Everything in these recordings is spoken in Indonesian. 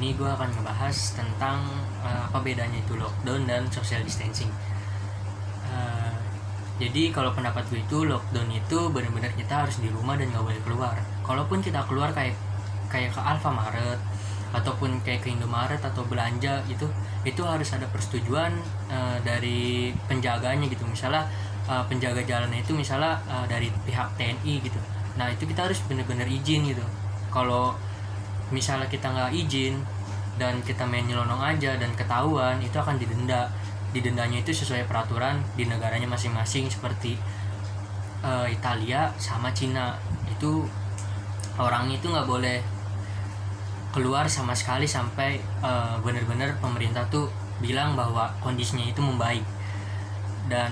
ini gue akan ngebahas tentang apa bedanya itu lockdown dan social distancing. Jadi kalau pendapat gue itu lockdown itu benar-benar kita harus di rumah dan nggak boleh keluar. Kalaupun kita keluar kayak ke Alfamart ataupun kayak ke Indomaret atau belanja itu harus ada persetujuan dari penjaganya gitu. Misalnya penjaga jalannya itu misalnya dari pihak TNI gitu. Nah itu kita harus benar-benar izin gitu. Kalau misalnya kita nggak izin dan kita main nyelonong aja dan ketahuan, itu akan didendanya itu sesuai peraturan di negaranya masing-masing. Seperti Italia sama Cina, itu orangnya itu nggak boleh keluar sama sekali sampai benar-benar pemerintah tuh bilang bahwa kondisinya itu membaik. Dan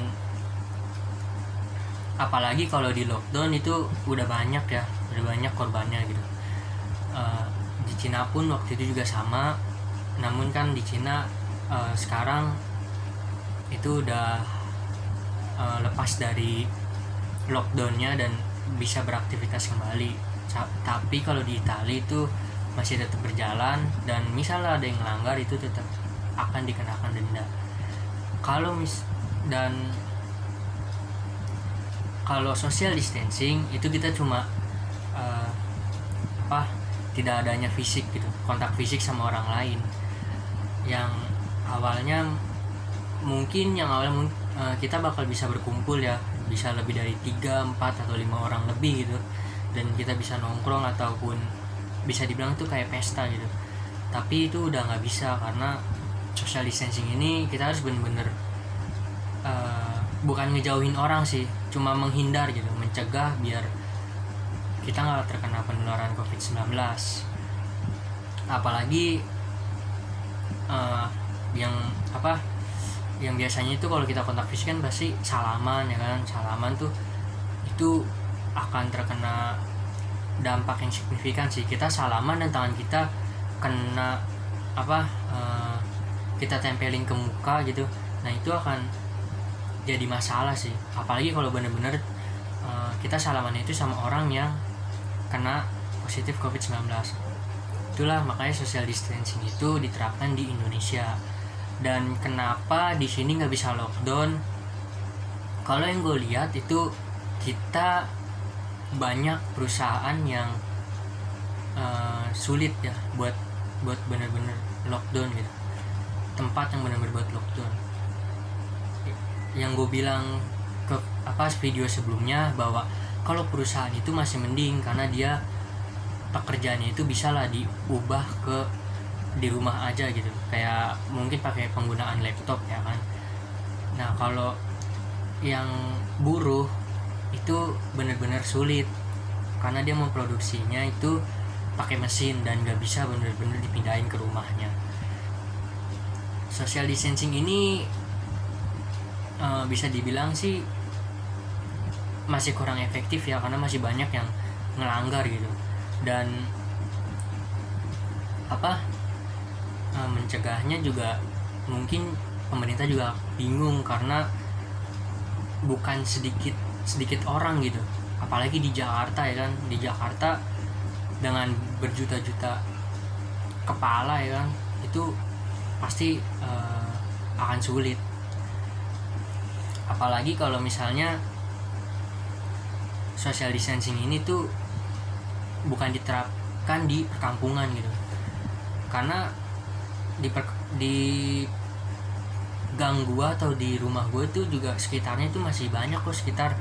apalagi kalau di lockdown itu udah banyak korbannya gitu. Di Cina pun waktu itu juga sama, namun kan di Cina sekarang itu udah lepas dari lockdownnya dan bisa beraktivitas kembali. Tapi kalau di Italia itu masih tetap berjalan, dan misalnya ada yang melanggar itu tetap akan dikenakan denda. Kalau social distancing itu kita cuma tidak adanya fisik gitu, kontak fisik sama orang lain. Yang awalnya mungkin kita bakal bisa berkumpul ya, bisa lebih dari 3, 4 atau 5 orang lebih gitu, dan kita bisa nongkrong ataupun bisa dibilang tuh kayak pesta gitu. Tapi itu udah nggak bisa karena social distancing ini kita harus bener-bener bukan ngejauhin orang sih, cuma menghindar gitu, mencegah biar kita nggak terkena penularan COVID-19. Apalagi yang biasanya itu kalau kita kontak fisik kan pasti salaman ya kan. Salaman tuh itu akan terkena dampak yang signifikan sih. Kita salaman dan tangan kita kena kita tempelin ke muka gitu. Nah itu akan jadi masalah sih, apalagi kalau benar-benar kita salamannya itu sama orang yang kena positif COVID-19. Itulah makanya social distancing itu diterapkan di Indonesia. Dan kenapa di sini nggak bisa lockdown? Kalau yang gue lihat itu kita banyak perusahaan yang sulit ya buat benar-benar lockdown gitu. Tempat yang benar-benar buat lockdown. Yang gue bilang ke video sebelumnya bahwa kalau perusahaan itu masih mending karena dia pekerjaannya itu bisa lah diubah ke di rumah aja gitu, kayak mungkin pakai penggunaan laptop ya kan. Nah kalau yang buruh itu benar-benar sulit karena dia memproduksinya itu pakai mesin dan nggak bisa benar-benar dipindahin ke rumahnya. Social distancing ini bisa dibilang sih masih kurang efektif ya, karena masih banyak yang ngelanggar gitu. Dan mencegahnya juga mungkin pemerintah juga bingung karena bukan sedikit orang gitu, apalagi di Jakarta ya kan. Di Jakarta dengan berjuta-juta kepala ya kan, itu pasti akan sulit. Apalagi kalau misalnya social distancing ini tuh bukan diterapkan di perkampungan gitu, karena di gang gua atau di rumah gua tuh juga sekitarnya itu masih banyak kok sekitar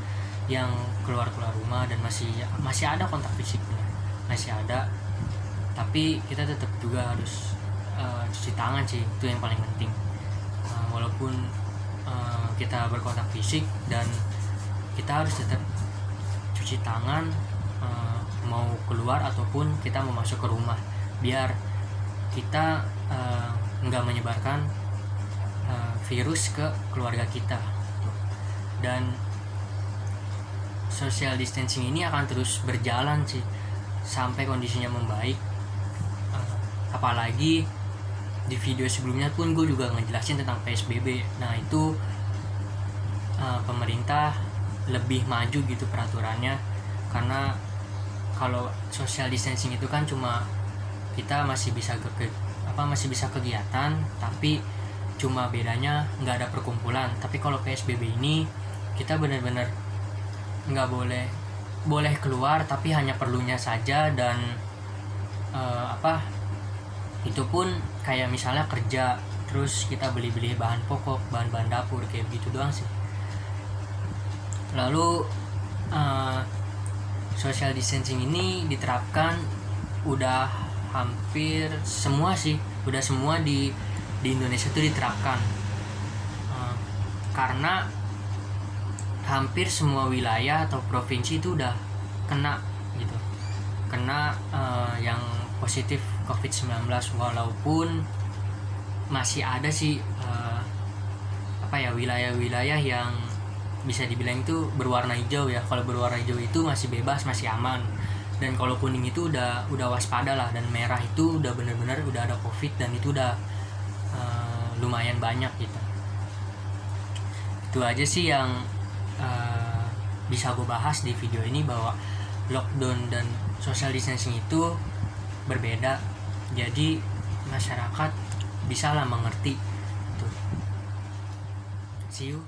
yang keluar rumah dan masih ada kontak fisiknya, masih ada. Tapi kita tetap juga harus cuci tangan sih, itu yang paling penting. Walaupun kita berkontak fisik, dan kita harus tetap cuci tangan mau keluar ataupun kita mau masuk ke rumah, biar kita nggak menyebarkan virus ke keluarga kita. Dan social distancing ini akan terus berjalan sih sampai kondisinya membaik. Apalagi di video sebelumnya pun gue juga ngejelasin tentang PSBB. Nah itu pemerintah lebih maju gitu peraturannya, karena kalau social distancing itu kan cuma kita masih bisa masih bisa kegiatan, tapi cuma bedanya nggak ada perkumpulan. Tapi kalau PSBB ini kita benar-benar nggak boleh keluar, tapi hanya perlunya saja. Dan itu pun kayak misalnya kerja, terus kita beli bahan pokok, bahan dapur, kayak gitu doang sih. Lalu social distancing ini diterapkan udah hampir semua sih, udah semua di Indonesia itu diterapkan, karena hampir semua wilayah atau provinsi itu udah kena gitu, yang positif COVID-19. Walaupun masih ada sih wilayah-wilayah yang bisa dibilang itu berwarna hijau ya. Kalau berwarna hijau itu masih bebas, masih aman. Dan kalau kuning itu udah waspada lah, dan merah itu udah benar-benar udah ada COVID, dan itu udah lumayan banyak gitu. Itu aja sih yang bisa gue bahas di video ini, bahwa lockdown dan social distancing itu berbeda. Jadi masyarakat bisa lah mengerti. Tuh. See you.